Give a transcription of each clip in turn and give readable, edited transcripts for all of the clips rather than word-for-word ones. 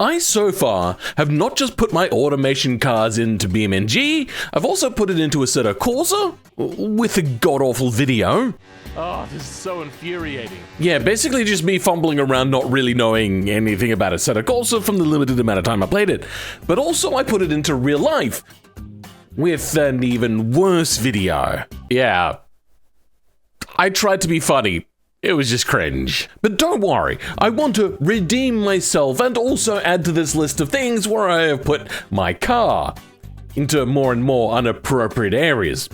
I so far have not just put my automation cars into BeamNG, I've also put it into Assetto Corsa with a god-awful video. Oh, this is so infuriating. Yeah, basically just me fumbling around not really knowing anything about Assetto Corsa from the limited amount of time I played it. But also I put it into real life with an even worse video. Yeah, I tried to be funny. It was just cringe. But don't worry, I want to redeem myself and also add to this list of things where I have put my car into more and more inappropriate areas.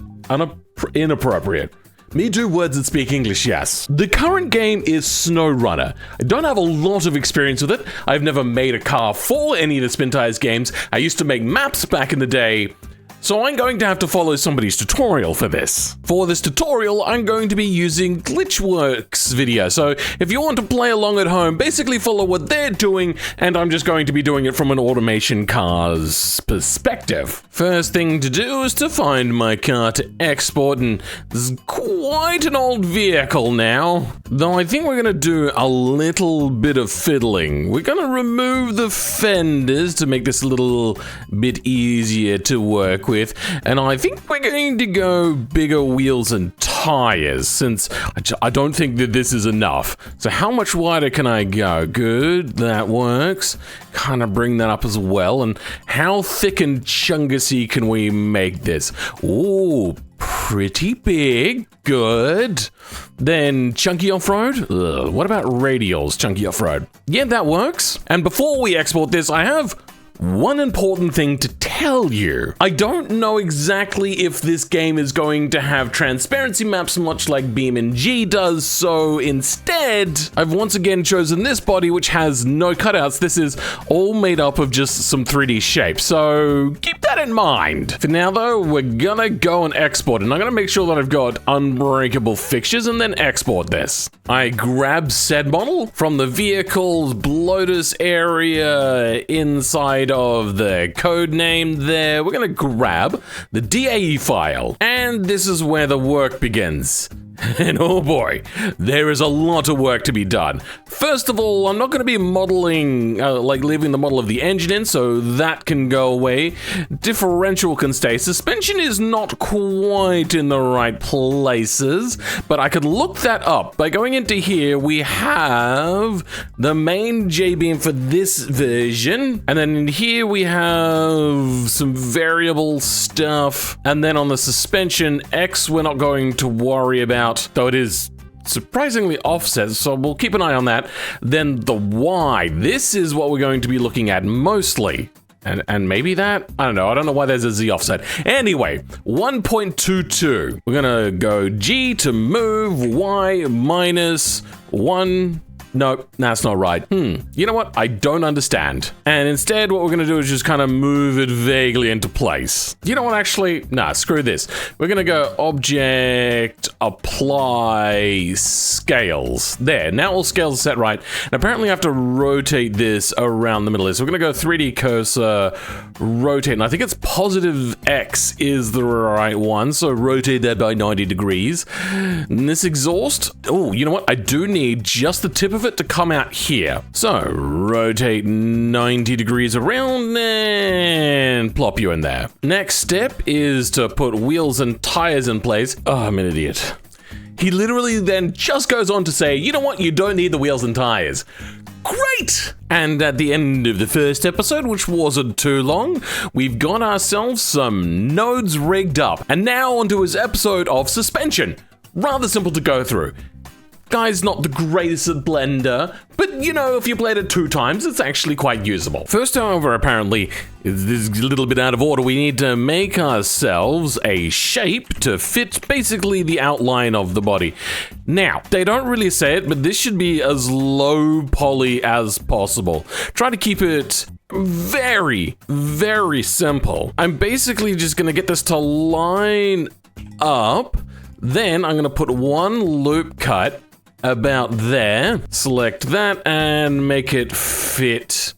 Inappropriate. Me do words that speak English, yes. The current game is SNOWRUNNER. I don't have a lot of experience with it. I've never made a car for any of the Spin Tires games. I used to make maps back in the day. So I'm going to have to follow somebody's tutorial for this. For this tutorial, I'm going to be using Glitchworks video. So if you want to play along at home, basically follow what they're doing, and I'm just going to be doing it from an automation car's perspective. First thing to do is to find my car to export, and this is quite an old vehicle now. Though I think we're going to do a little bit of fiddling. We're going to remove the fenders to make this a little bit easier to work with, and I think we're going to go bigger wheels and tires, since I don't think that this is enough. So how much wider can I go? Good, that works. Kind of bring that up as well. And how thick and chungussy can we make this? Ooh, pretty big. Good. Then chunky off-road? What about radials, chunky off-road? Yeah, that works. And before we export this, I have one important thing to tell you. I don't know exactly if this game is going to have transparency maps much like BeamNG does, so instead, I've once again chosen this body which has no cutouts. This is all made up of just some 3D shapes, so keep that in mind. For now though, we're gonna go and export, and I'm gonna make sure that I've got unbreakable fixtures and then export this. I grab said model from the vehicle's bloaters area inside of the code name there. We're gonna grab the DAE file, and this is where the work begins. And oh boy, there is a lot of work to be done. First of all, I'm not going to be modeling, leaving the model of the engine in, so that can go away. Differential can stay. Suspension is not quite in the right places, but I could look that up. By going into here, we have the main J-beam for this version, and then in here we have some variable stuff, and then on the suspension, X we're not going to worry about, though it is surprisingly offset, so we'll keep an eye on that. Then the Y, this is what we're going to be looking at mostly. And maybe that? I don't know why there's a Z offset. Anyway, 1.22. We're gonna go G to move, Y minus 1. Nope, that's not right. You know what? I don't understand. And instead, what we're gonna do is just kind of move it vaguely into place. You know what, actually? Nah, screw this. We're gonna go object, apply, scales. There, now all scales are set right. And apparently I have to rotate this around the middle here. So we're gonna go 3D cursor, rotate, and I think it's positive X is the right one. So rotate that by 90 degrees. And this exhaust, oh, you know what? I do need just the tip of it to come out here. So rotate 90 degrees around and plop you in there. Next step is to put wheels and tires in place. Oh, I'm an idiot. He literally then just goes on to say, you know what? You don't need the wheels and tires. Great! And at the end of the first episode, which wasn't too long, we've got ourselves some nodes rigged up. And now onto his episode of suspension. Rather simple to go through. Guy's not the greatest at Blender, but you know, if you played it 2 times, it's actually quite usable. First, however, apparently, this is a little bit out of order. We need to make ourselves a shape to fit basically the outline of the body. Now, they don't really say it, but this should be as low poly as possible. Try to keep it very, very simple. I'm basically just gonna get this to line up. Then I'm gonna put one loop cut about there, select that and make it fit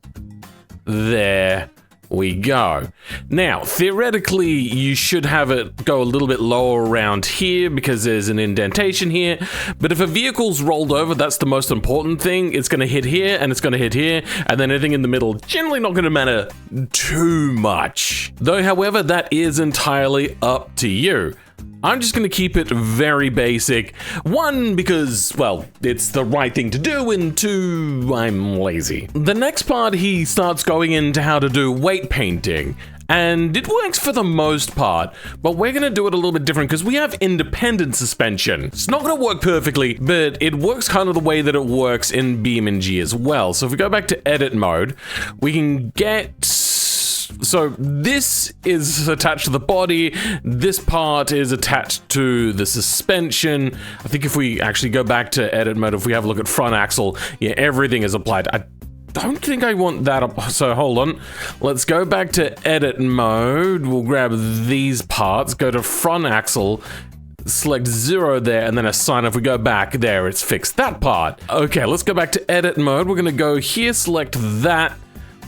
there we go. Now, theoretically, you should have it go a little bit lower around here because there's an indentation here. But if a vehicle's rolled over, that's the most important thing. It's going to hit here and it's going to hit here. And then anything in the middle, generally not going to matter too much. Though, however, that is entirely up to you. I'm just going to keep it very basic. One, because, well, it's the right thing to do, and two, I'm lazy. The next part, he starts going into how to do weight painting. And it works for the most part, but we're going to do it a little bit different because we have independent suspension. It's not going to work perfectly, but it works kind of the way that it works in BeamNG as well. So if we go back to edit mode, we can get... So this is attached to the body, this part is attached to the suspension. I think if we actually go back to edit mode, if we have a look at front axle, yeah, everything is applied. I don't think I want that up, so hold on. Let's go back to edit mode, we'll grab these parts, go to front axle, select 0 there, and then assign. If we go back there, it's fixed that part. Okay, let's go back to edit mode, we're gonna go here, select that.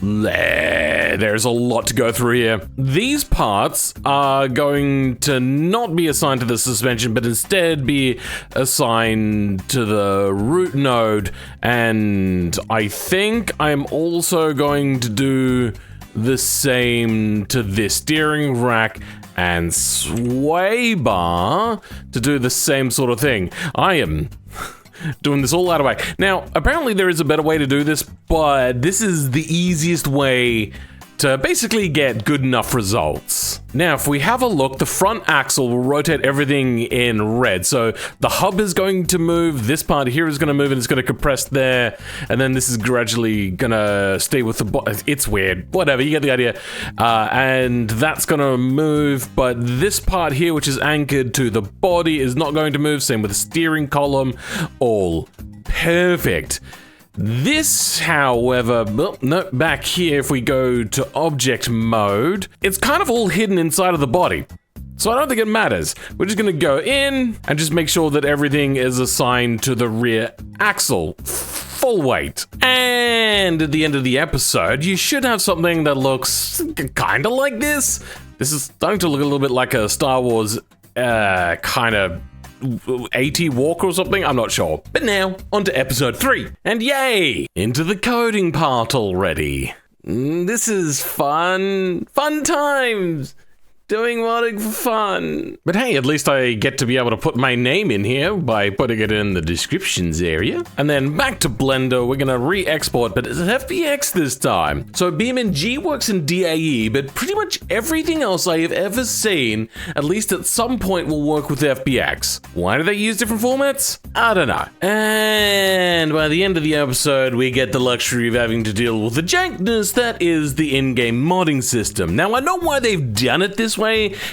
There's a lot to go through here. These parts are going to not be assigned to the suspension, but instead be assigned to the root node. And I think I'm also going to do the same to this steering rack and sway bar to do the same sort of thing. I am doing this all out of whack. Now, apparently there is a better way to do this, but this is the easiest way to basically get good enough results. Now, if we have a look, the front axle will rotate everything in red. So the hub is going to move, this part here is going to move, and it's going to compress there, and then this is gradually going to stay with the it's weird, whatever, you get the idea. And that's going to move, but this part here, which is anchored to the body, is not going to move. Same with the steering column, all perfect. This, however, well, no, back here, if we go to object mode, it's kind of all hidden inside of the body. So I don't think it matters. We're just gonna go in and just make sure that everything is assigned to the rear axle. Full weight. And at the end of the episode, you should have something that looks kind of like this. This is starting to look a little bit like a Star Wars kind of AT walk or something, I'm not sure. But now, on to episode 3. And yay! Into the coding part already. This is fun. Fun times! Doing modding for fun. But hey, at least I get to be able to put my name in here by putting it in the descriptions area. And then back to Blender, we're gonna re-export, but it's FBX this time. So BeamNG works in DAE, but pretty much everything else I have ever seen, at least at some point, will work with FBX. Why do they use different formats? I don't know. And by the end of the episode, we get the luxury of having to deal with the jankiness that is the in-game modding system. Now, I know why they've done it this way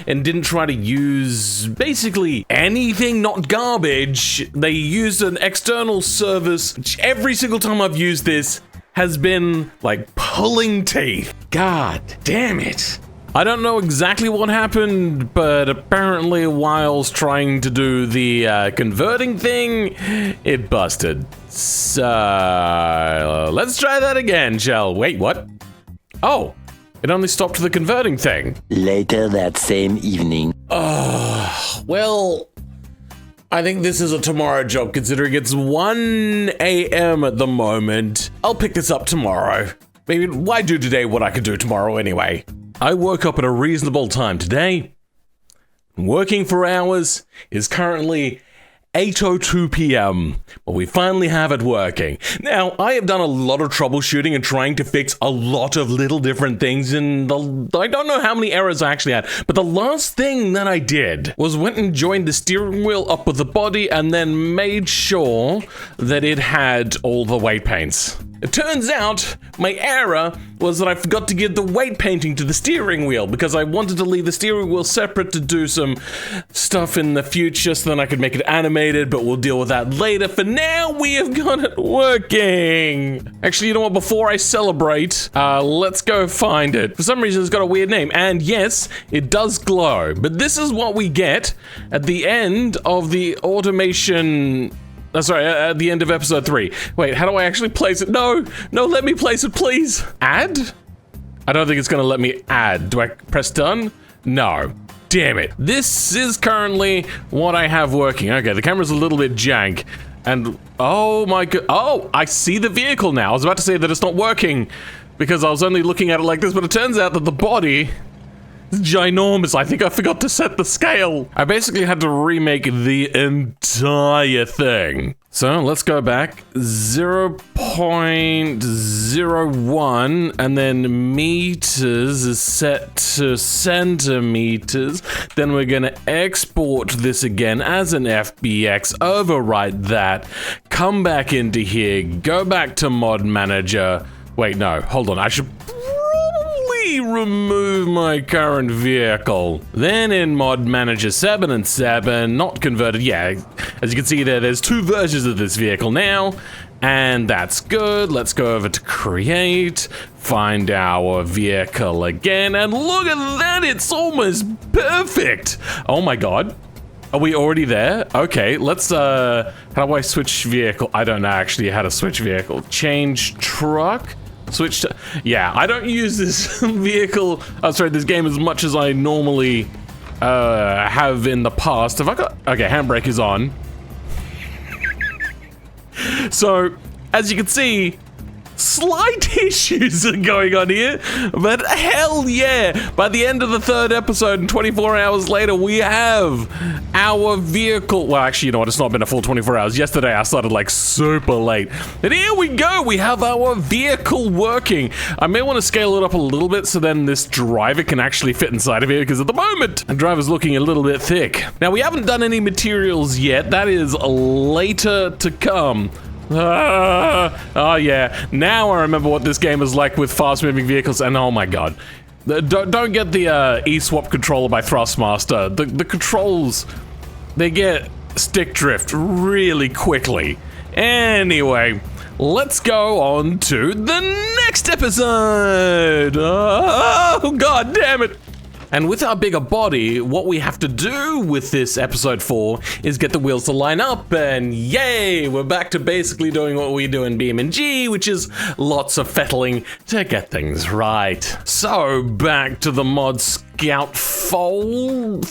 and didn't try to use basically anything not garbage. They used an external service, which every single time I've used this has been like pulling teeth. God damn it. I don't know exactly what happened, but apparently whilst trying to do the converting thing, it busted. So let's try that again, shall we? Wait, what? Oh. It only stopped the converting thing. Later that same evening. Well, I think this is a tomorrow job considering it's 1 a.m. at the moment. I'll pick this up tomorrow. Maybe why do today what I could do tomorrow anyway? I woke up at a reasonable time today. Working for hours is currently 8:02 p.m. Well, we finally have it working. Now, I have done a lot of troubleshooting and trying to fix a lot of little different things, and I don't know how many errors I actually had, but the last thing that I did was went and joined the steering wheel up with the body and then made sure that it had all the weight paints. It turns out my error was that I forgot to give the weight painting to the steering wheel because I wanted to leave the steering wheel separate to do some stuff in the future so then I could make it animated, but we'll deal with that later. For now, we have got it working. Actually, you know what? Before I celebrate, let's go find it. For some reason, it's got a weird name. And yes, it does glow. But this is what we get at the end of the automation... sorry, at the end of episode 3. Wait, how do I actually place it? No, let me place it, please. Add? I don't think it's gonna let me add. Do I press done? No. Damn it. This is currently what I have working. Okay, the camera's a little bit jank. And, oh my god. Oh, I see the vehicle now. I was about to say that it's not working because I was only looking at it like this, but it turns out that the body is ginormous. I think I forgot to set the scale. I basically had to remake the entire thing. So let's go back 0.01 and then meters is set to centimeters. Then we're gonna export this again as an FBX, overwrite that, come back into here, go back to mod manager. Wait, no, hold on, I should remove my current vehicle. Then in mod manager 7 and 7, not converted, yeah, as you can see there's two versions of this vehicle now, and that's good. Let's go over to create, find our vehicle again, and look at that, it's almost perfect. Oh my god. Are we already there? Okay, let's, how do I switch vehicle? I don't know actually how to switch vehicle. Change truck? Switch to, yeah, I don't use this vehicle, this game as much as I normally have in the past. Have I got, okay, handbrake is on. So, as you can see, slight issues are going on here, but hell yeah, by the end of the third episode and 24 hours later, we have our vehicle. Well, actually, you know what, it's not been a full 24 hours. Yesterday, I started like super late. And here we go, we have our vehicle working. I may want to scale it up a little bit so then this driver can actually fit inside of here, because at the moment, the driver's looking a little bit thick. Now, we haven't done any materials yet. That is later to come. Oh yeah, now I remember what this game is like with fast-moving vehicles, and oh my god. Don't get the E-swap controller by Thrustmaster. The controls, they get stick drift really quickly. Anyway, let's go on to the next episode! Oh god damn it! And with our bigger body, what we have to do with this episode 4 is get the wheels to line up, and yay, we're back to basically doing what we do in BeamNG, which is lots of fettling to get things right. So, back to the mod scout file,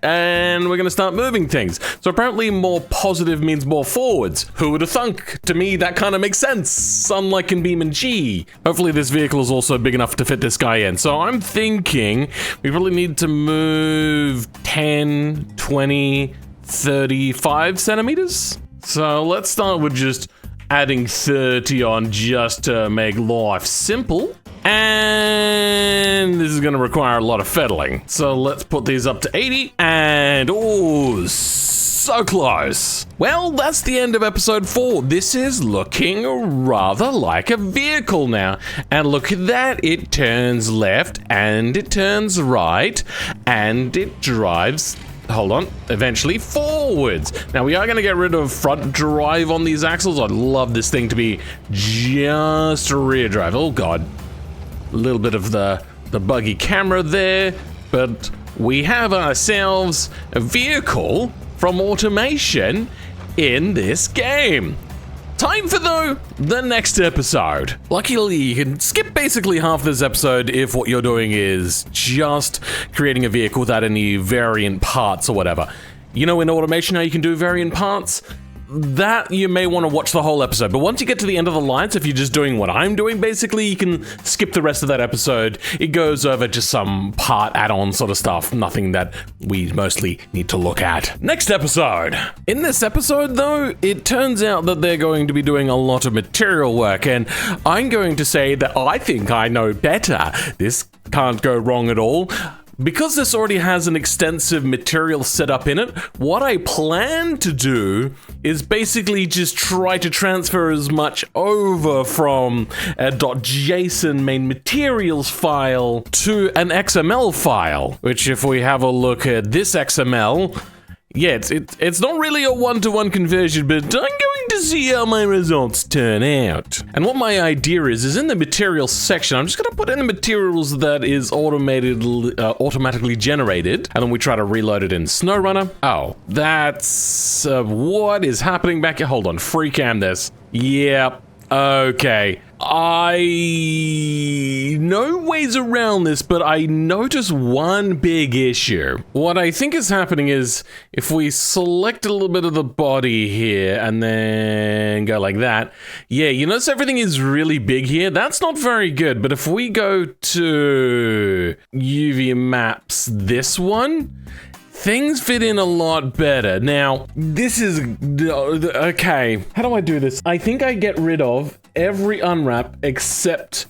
and we're gonna start moving things. So apparently more positive means more forwards. Who would have thunk? To me, that kind of makes sense, unlike in BeamNG. Hopefully this vehicle is also big enough to fit this guy in. So I'm thinking we probably need to move 10, 20, 35 centimeters. So let's start with just adding 30 on just to make life simple. And this is gonna require a lot of fettling. So let's put these up to 80 and oh, so close. Well, that's the end of episode 4. This is looking rather like a vehicle now. And look at that, it turns left and it turns right and it drives, hold on, eventually forwards. Now we are going to get rid of front drive on these axles. I'd love this thing to be just rear drive. Oh god, a little bit of the buggy camera there, but we have ourselves a vehicle from automation in this game. Time for, though, the next episode. Luckily, you can skip basically half this episode if what you're doing is just creating a vehicle without any variant parts or whatever. You know, in automation, how you can do variant parts? That you may want to watch the whole episode, but once you get to the end of the lines, if you're just doing what I'm doing, basically, you can skip the rest of that episode. It goes over just some part add-on sort of stuff, nothing that we mostly need to look at. Next episode. In this episode, though, it turns out that they're going to be doing a lot of material work, and I'm going to say that I think I know better. This can't go wrong at all. Because this already has an extensive material setup in it, what I plan to do is basically just try to transfer as much over from a .json main materials file to an XML file, which if we have a look at this XML, yeah, it's not really a one-to-one conversion, but I'm going to see how my results turn out. And what my idea is in the materials section, I'm just going to put in the materials that is automatically generated, and then we try to reload it in SNOWRUNNER. Oh, that's what is happening back here. Hold on, free cam this. Yep. Okay. I no ways around this, but I notice one big issue. What I think is happening is if we select a little bit of the body here and then go like that, yeah, you notice everything is really big here. That's not very good, but if we go to UV maps, this one, things fit in a lot better. Now, this is, okay, how do I do this? I think I get rid of every unwrap except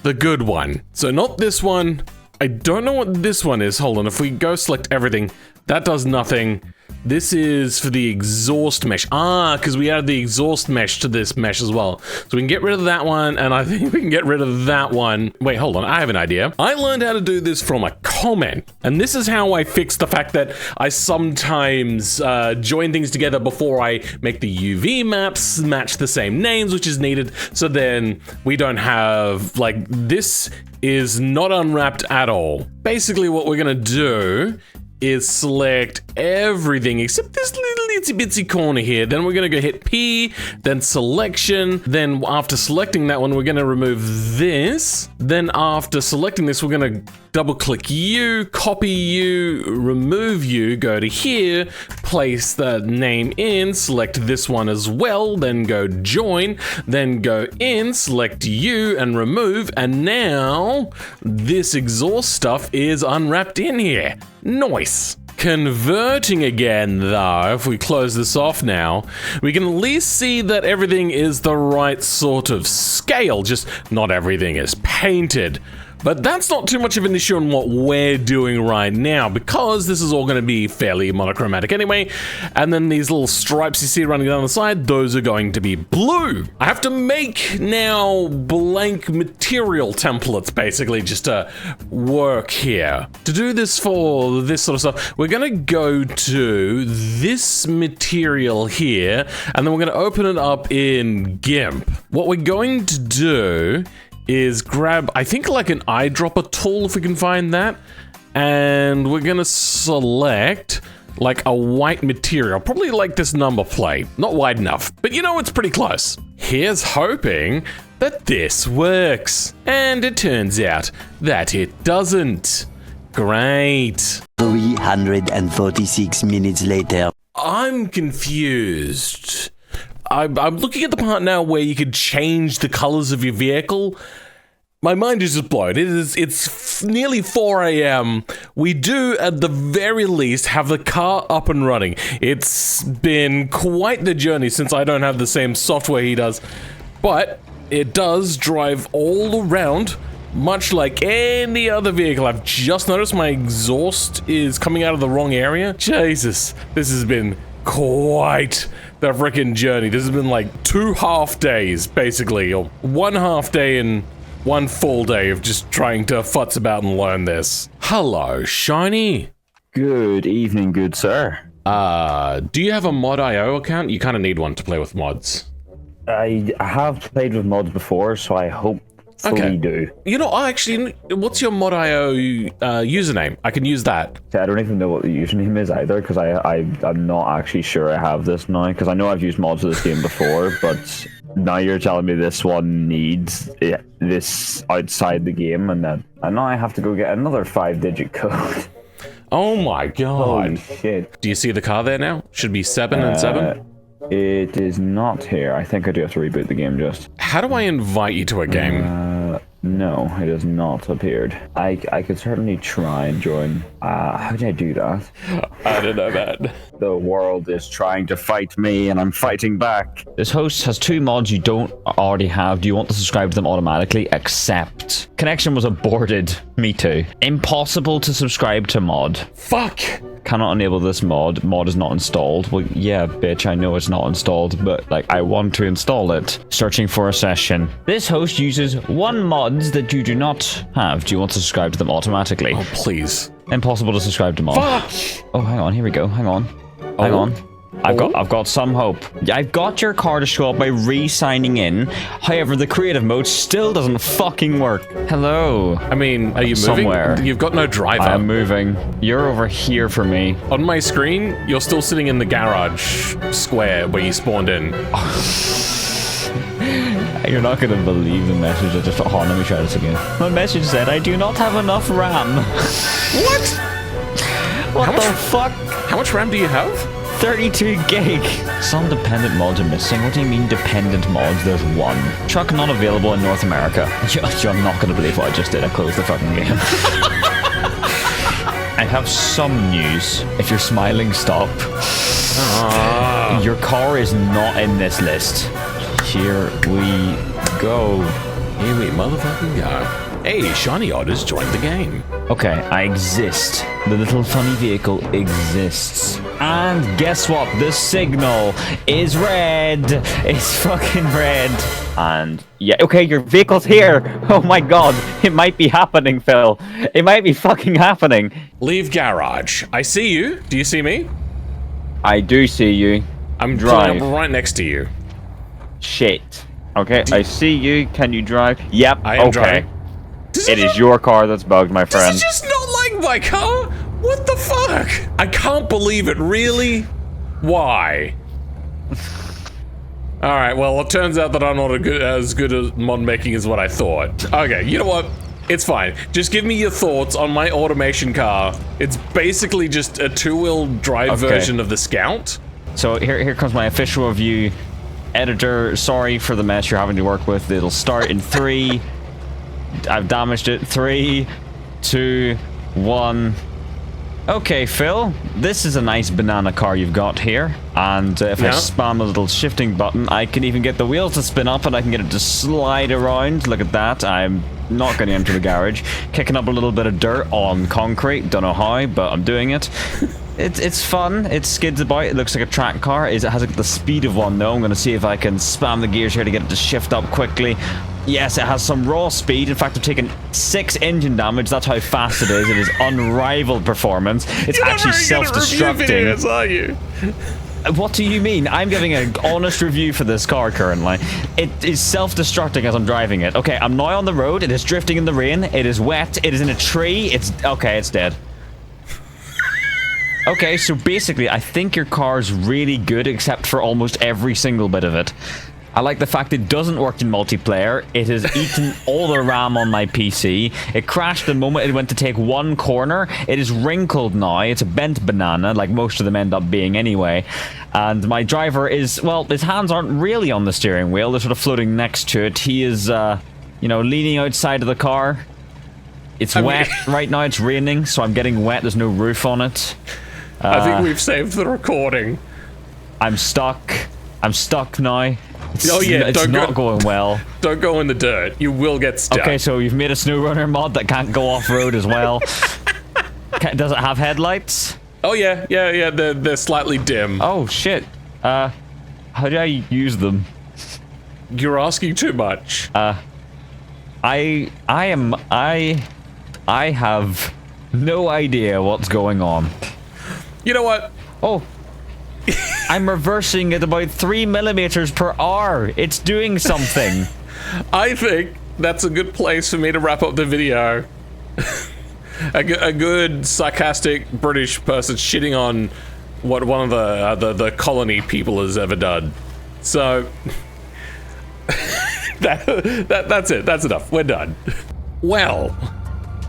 the good one. So not this one. I don't know what this one is. Hold on, if we go select everything, that does nothing. This is for the exhaust mesh. Ah, because we added the exhaust mesh to this mesh as well. So we can get rid of that one, and I think we can get rid of that one. Wait, hold on, I have an idea. I learned how to do this from a comment, and this is how I fix the fact that I sometimes join things together before I make the UV maps match the same names, which is needed, so then we don't have, like, this is not unwrapped at all. Basically what we're gonna do is select everything except this little itsy bitsy corner here. Then we're gonna go hit P, then selection. Then after selecting that one, we're gonna remove this. Then after selecting this, we're gonna double click U, copy U, remove U, go to here, place the name in, select this one as well, then go join, then go in, select U and remove, and now this exhaust stuff is unwrapped in here. Nice. Converting again though, if we close this off now, we can at least see that everything is the right sort of scale, just not everything is painted. But that's not too much of an issue on what we're doing right now, because this is all going to be fairly monochromatic anyway. And then these little stripes you see running down the side, those are going to be blue. I have to make now blank material templates, basically, just to work here. To do this for this sort of stuff, we're going to go to this material here, and then we're going to open it up in GIMP. What we're going to do is grab, I think, like an eyedropper tool, if we can find that, and we're gonna select like a white material, probably like this number plate. Not wide enough, but you know, it's pretty close. Here's hoping that this works, and it turns out that it doesn't. Great. 346 minutes later. I'm confused. I'm looking at the part now where you could change the colors of your vehicle. My mind is just blown. It's nearly 4 a.m. We do, at the very least, have the car up and running. It's been quite the journey since I don't have the same software he does, but it does drive all around, much like any other vehicle. I've just noticed my exhaust is coming out of the wrong area. Jesus, this has been quite the frickin' journey. This has been like 2 half days, basically, or 1 half day and 1 full day of just trying to futz about and learn this. Hello, Shiny. Good evening, good sir. Do you have a mod.io account? You kind of need one to play with mods. I have played with mods before, so I hope Okay. do. You know, actually, what's your mod.io username? I can use that. I don't even know what the username is either, because I'm not actually sure I have this now, because I know I've used mods for this game before, but now you're telling me this one needs this outside the game, and now I have to go get another 5-digit code. Oh my god. Holy shit. Do you see the car there now? Should be 7 and 7? It is not here. I think I do have to reboot the game just. How do I invite you to a game? No, it has not appeared. I could certainly try and join. How do I do that? I don't know, man. The world is trying to fight me, and I'm fighting back. This host has 2 mods you don't already have. Do you want to subscribe to them automatically? Accept. Connection was aborted. Me too. Impossible to subscribe to mod. Fuck! Cannot enable this mod. Mod is not installed. Well, yeah, bitch, I know it's not installed, but, like, I want to install it. Searching for a session. This host uses 1 mods that you do not have. Do you want to subscribe to them automatically? Oh, please. Impossible to subscribe to mod. Fuck! Oh, hang on. Here we go. Hang on. Hang on. I've got some hope. I've got your car to show up by re-signing in. However, the creative mode still doesn't fucking work. Hello. I mean, are you moving? Somewhere. You've got no driver. I'm moving. You're over here for me. On my screen, you're still sitting in the garage square where you spawned in. You're not going to believe the message that just... Hold on, let me try this again. My message said, I do not have enough RAM. What? What the fuck? How much RAM do you have? 32 gig. Some dependent mods are missing. What do you mean dependent mods? There's one. Truck not available in North America. You're not going to believe what I just did. I closed the fucking game. I have some news. If you're smiling, stop. Your car is not in this list. Here we go. Here we motherfucking go. Hey, Shiny Odd has joined the game. Okay, I exist. The little funny vehicle exists. And guess what? The signal is red. It's fucking red. And yeah, okay, your vehicle's here. Oh my god, it might be happening, Phil. It might be fucking happening. Leave garage. I see you. Do you see me? I do see you. I'm Drive. right next to you. Shit. Okay, I see you. Can you drive? Yep. I am okay. driving. It is your car that's bugged, my friend. This is just not like my car. What the fuck? I can't believe it. Really? Why? All right. Well, it turns out that I'm not as good at mod making as what I thought. Okay. You know what? It's fine. Just give me your thoughts on my automation car. It's basically just a two-wheel drive version of the Scout. So here comes my official review. Editor, sorry for the mess you're having to work with. It'll start in 3. I've damaged it. 3, 2, 1. Okay, Phil, this is a nice banana car you've got here. And if I spam the little shifting button, I can even get the wheels to spin up and I can get it to slide around. Look at that. I'm not getting into the garage. Kicking up a little bit of dirt on concrete. Don't know how, but I'm doing it. It's fun. It skids about. It looks like a track car. It has like the speed of one though. I'm going to see if I can spam the gears here to get it to shift up quickly. Yes, it has some raw speed. In fact, I've taken 6 engine damage. That's how fast it is. It is unrivaled performance. It's actually self-destructing. Are you? What do you mean? I'm giving an honest review for this car currently. It is self-destructing as I'm driving it. Okay, I'm now on the road. It is drifting in the rain. It is wet. It is in a tree. It's dead. Okay, so basically, I think your car's really good except for almost every single bit of it. I like the fact it doesn't work in multiplayer. It has eaten all the RAM on my PC. It crashed the moment it went to take one corner. It is wrinkled now. It's a bent banana, like most of them end up being anyway. And my driver is, well, his hands aren't really on the steering wheel. They're sort of floating next to it. He is, you know, leaning outside of the car. It's wet right now. It's raining, so I'm getting wet. There's no roof on it. I think we've saved the recording. I'm stuck. I'm stuck now. It's not going well. Don't go in the dirt. You will get stuck. Okay, so you've made a SNOWRUNNER mod that can't go off-road as well. Does it have headlights? Oh, yeah. They're slightly dim. Oh, shit. How do I use them? You're asking too much. I have no idea what's going on. You know what? Oh. I'm reversing at about 3 millimeters per hour. It's doing something. I think that's a good place for me to wrap up the video. a good sarcastic British person shitting on what one of the colony people has ever done. So that's it. That's enough. We're done. Well,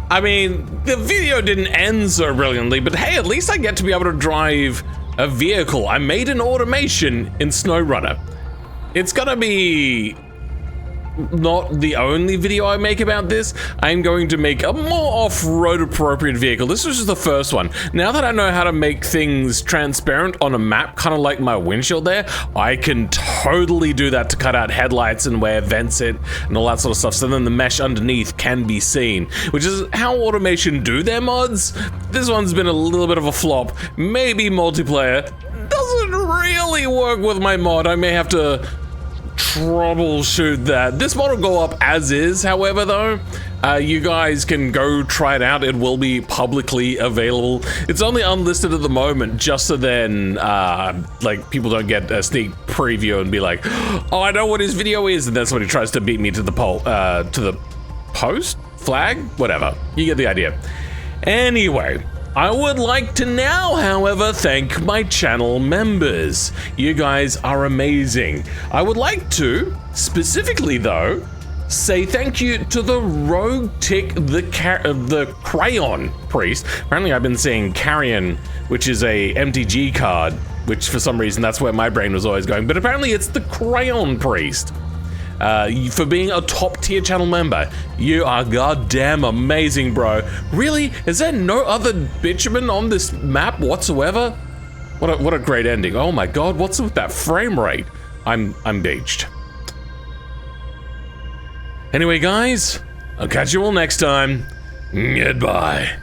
I mean, the video didn't end so brilliantly, but hey, at least I get to be able to drive a vehicle. I made an automation in SNOWRUNNER. It's gonna be not the only video I make about this. I'm going to make a more off-road appropriate vehicle. This was just the first one. Now that I know how to make things transparent on a map, kind of like my windshield there, I can totally do that to cut out headlights and where vents sit and all that sort of stuff, so then the mesh underneath can be seen, which is how Automation do their mods. This one's been a little bit of a flop. Maybe multiplayer doesn't really work with my mod. I may have to troubleshoot that. This mod will go up as is, however, though. You guys can go try it out. It will be publicly available. It's only unlisted at the moment, just so then, like, people don't get a sneak preview and be like, oh, I know what his video is, and then somebody tries to beat me to the post? Flag? Whatever. You get the idea. Anyway, I would like to now, however, thank my channel members. You guys are amazing. I would like to Specifically, though, say thank you to the Rogue Tick, the Crayon Priest. Apparently, I've been saying Carrion, which is a MTG card, which for some reason that's where my brain was always going. But apparently, it's the Crayon Priest. For being a top tier channel member. You are goddamn amazing, bro. Really? Is there no other bitchman on this map whatsoever? What a great ending. Oh my god, what's with that frame rate? I'm beached. Anyway, guys, I'll catch you all next time. Goodbye.